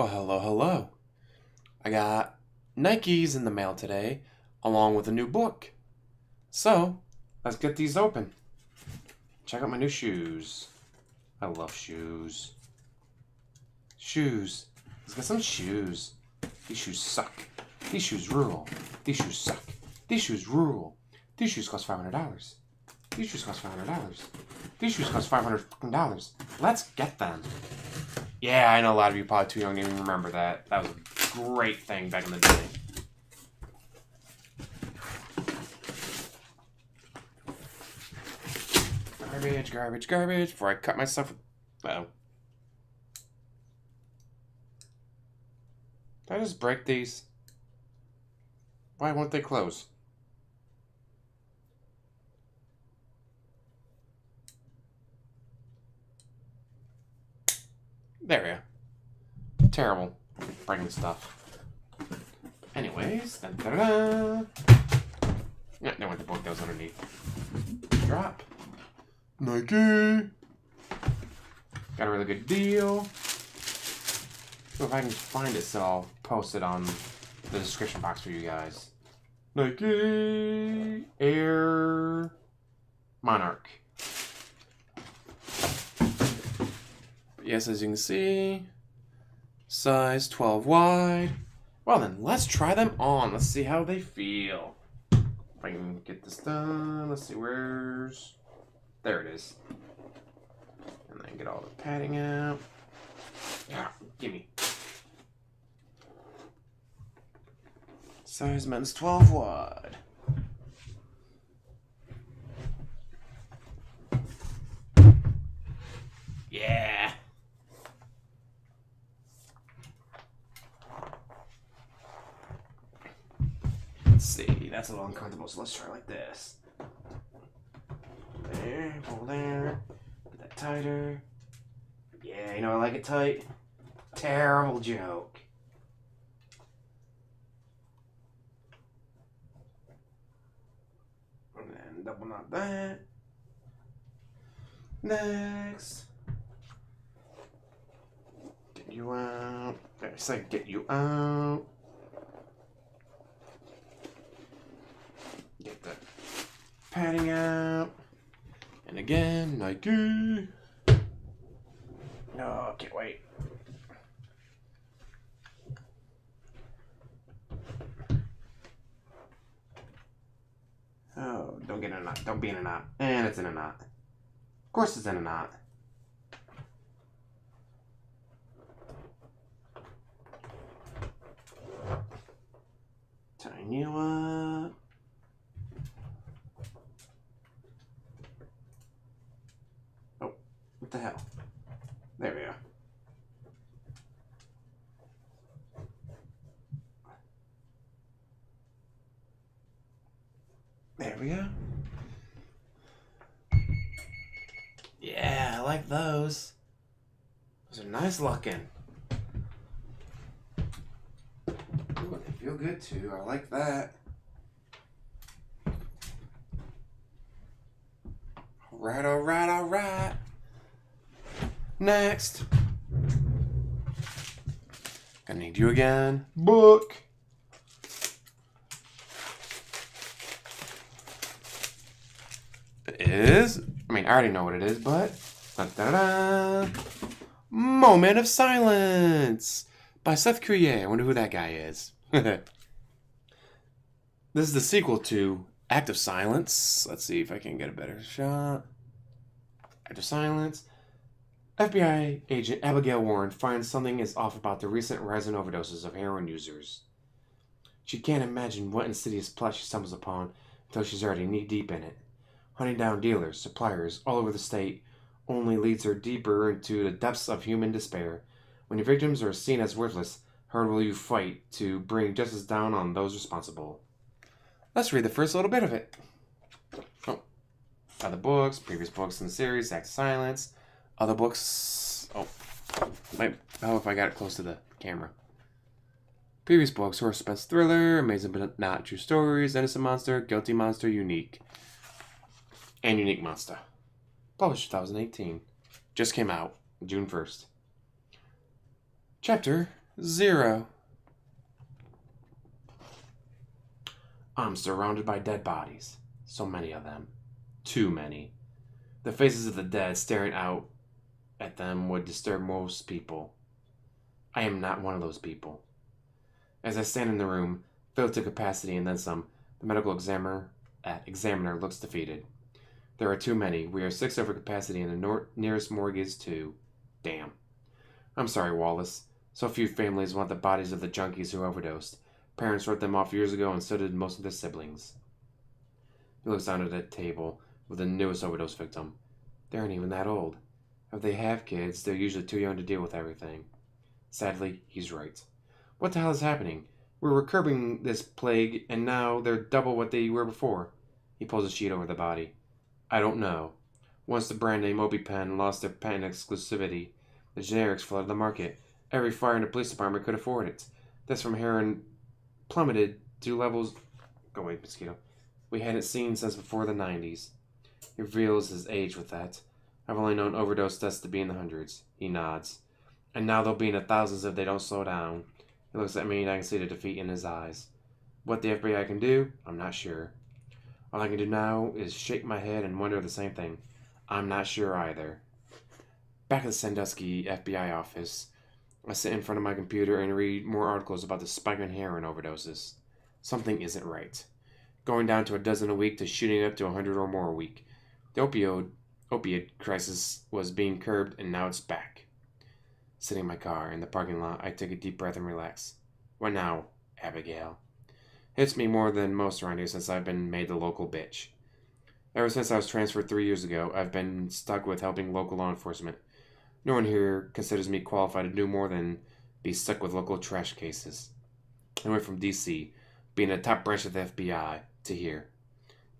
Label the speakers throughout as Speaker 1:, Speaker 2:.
Speaker 1: Well, hello, hello. I got Nikes in the mail today, along with a new book. So, let's get these open. Check out my new shoes. I love shoes. Shoes. Let's get some shoes. These shoes suck. These shoes rule. These shoes suck. These shoes rule. These shoes cost $500. These shoes cost $500. These shoes cost $500. Let's get them. Yeah, I know a lot of you probably too young to even remember that. That was a great thing back in the day. Garbage, garbage, garbage. Before I cut myself. Uh-oh. Did I just break these? Why won't they close? There we go. Terrible. Breaking stuff. Anyways. Da-da-da. Yeah, no one the book goes underneath. Drop. Nike. Got a really good deal. So if I can find it, so I'll post it on the description box for you guys. Nike Air Monarch. Yes, as you can see, size 12 wide. Well then, let's try them on. Let's see how they feel. If I can get this done, let's see, where's... There it is. And then get all the padding out. Ah, gimme. Size men's 12 wide. Yeah. Let's see, that's a little uncomfortable, so let's try like this. There, pull there, get that tighter. Yeah, you know I like it tight. Terrible joke. And then double knot that. Next. Get you out. It's like get you out. Get the padding out. And again, Nike. No, can't wait. Oh, don't get in a knot. Don't be in a knot. And it's in a knot. Of course it's in a knot. Tying you up. Oh, what the hell? There we go. There we go. Yeah, I like those. Those are nice looking. Ooh, they feel good too. I like that. Alright, alright, alright. Next. I need you again. Book. It is. I mean, I already know what it is, but. Da-da-da. Moment of Silence by Seth Cuyer. I wonder who that guy is. This is the sequel to Act of Silence. Let's see if I can get a better shot. Act of Silence. FBI agent Abigail Warren finds something is off about the recent rise in overdoses of heroin users. She can't imagine what insidious plot she stumbles upon until she's already knee-deep in it. Hunting down dealers, suppliers, all over the state only leads her deeper into the depths of human despair. When your victims are seen as worthless, how will you fight to bring justice down on those responsible? Let's read the first little bit of it. Oh, other books, previous books in the series, Act of Silence. Other books. Oh, how if I got it close to the camera? Previous books: horror, suspense, thriller, amazing but not true stories, innocent monster, guilty monster, unique, and unique monster. Published 2018. Just came out June 1st. Chapter 0. I'm surrounded by dead bodies. So many of them. Too many. The faces of the dead staring out at them would disturb most people. I am not one of those people. As I stand in the room, filled to capacity and then some, the medical examiner looks defeated. There are too many. We are 6 over capacity and the nearest morgue is 2. Damn. I'm sorry, Wallace. So few families want the bodies of the junkies who overdosed. Parents wrote them off years ago and so did most of their siblings. He looks down at the table with the newest overdose victim. They aren't even that old. If they have kids, they're usually too young to deal with everything. Sadly, he's right. What the hell is happening? We were curbing this plague, and now they're double what they were before. He pulls a sheet over the body. I don't know. Once the brand name OpiPen lost their patent exclusivity, the generics flooded the market. Every fire in the police department could afford it. Deaths from heroin plummeted to levels... Go away, mosquito. We hadn't seen since before the 90s. He reveals his age with that. I've only known overdose deaths to be in the hundreds. He nods. And now they'll be in the thousands if they don't slow down. He looks at me and I can see the defeat in his eyes. What the FBI can do, I'm not sure. All I can do now is shake my head and wonder the same thing. I'm not sure either. Back at the Sandusky FBI office, I sit in front of my computer and read more articles about the spike in heroin overdoses. Something isn't right. Going down to a dozen a week to shooting up to 100 or more a week. The opioid crisis was being curbed and now it's back. Sitting in my car in the parking lot, I take a deep breath and relax. What now, Abigail? Hits me more than most around here since I've been made the local bitch. Ever since I was transferred 3 years ago, I've been stuck with helping local law enforcement. No one here considers me qualified to do more than be stuck with local trash cases. I went from D.C., being the top branch of the FBI, to here.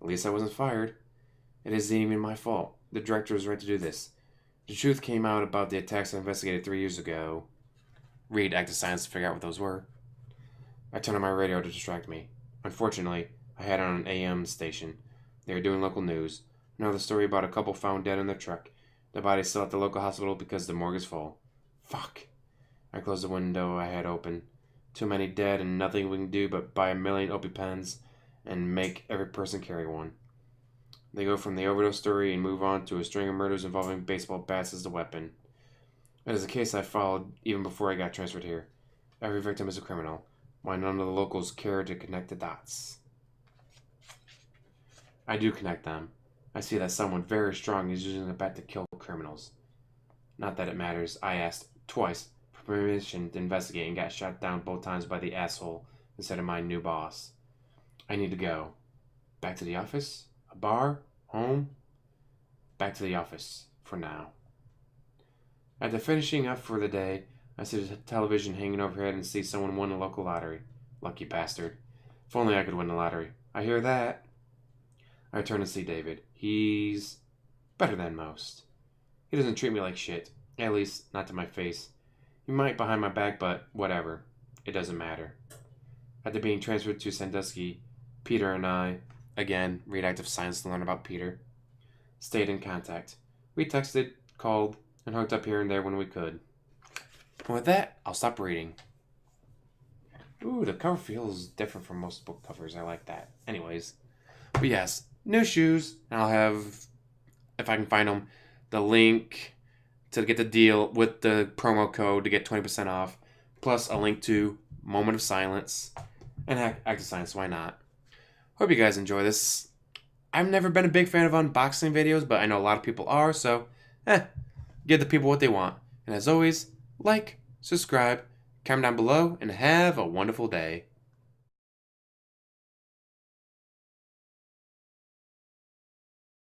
Speaker 1: At least I wasn't fired. It isn't even my fault. The director was right to do this. The truth came out about the attacks I investigated 3 years ago. Read Active Science to figure out what those were. I turned on my radio to distract me. Unfortunately, I had it on an AM station. They were doing local news. Another story about a couple found dead in their truck. The body's still at the local hospital because the morgue is full. Fuck. I closed the window I had open. Too many dead and nothing we can do but buy 1 million OpiPens and make every person carry one. They go from the overdose story and move on to a string of murders involving baseball bats as the weapon. It is a case I followed even before I got transferred here. Every victim is a criminal. Why none of the locals care to connect the dots? I do connect them. I see that someone very strong is using a bat to kill criminals. Not that it matters. I asked twice for permission to investigate and got shot down both times by the asshole instead of my new boss. I need to go. Back to the office? A bar? Home? Back to the office, for now. After finishing up for the day, I see the television hanging overhead and see someone won the local lottery. Lucky bastard. If only I could win the lottery. I hear that. I turn to see David. He's better than most. He doesn't treat me like shit. At least, not to my face. He might behind my back, but whatever. It doesn't matter. After being transferred to Sandusky, Peter and I, again, read Active Science to learn about Peter, stayed in contact. We texted, called, and hooked up here and there when we could. And with that, I'll stop reading. Ooh, the cover feels different from most book covers. I like that. Anyways. But yes, new shoes. And I'll have, if I can find them, the link to get the deal with the promo code to get 20% off. Plus a link to Moment of Silence and Active Science. Why not? Hope you guys enjoy this. I've never been a big fan of unboxing videos, but I know a lot of people are, so give the people what they want. And as always, like, subscribe, comment down below, and have a wonderful day.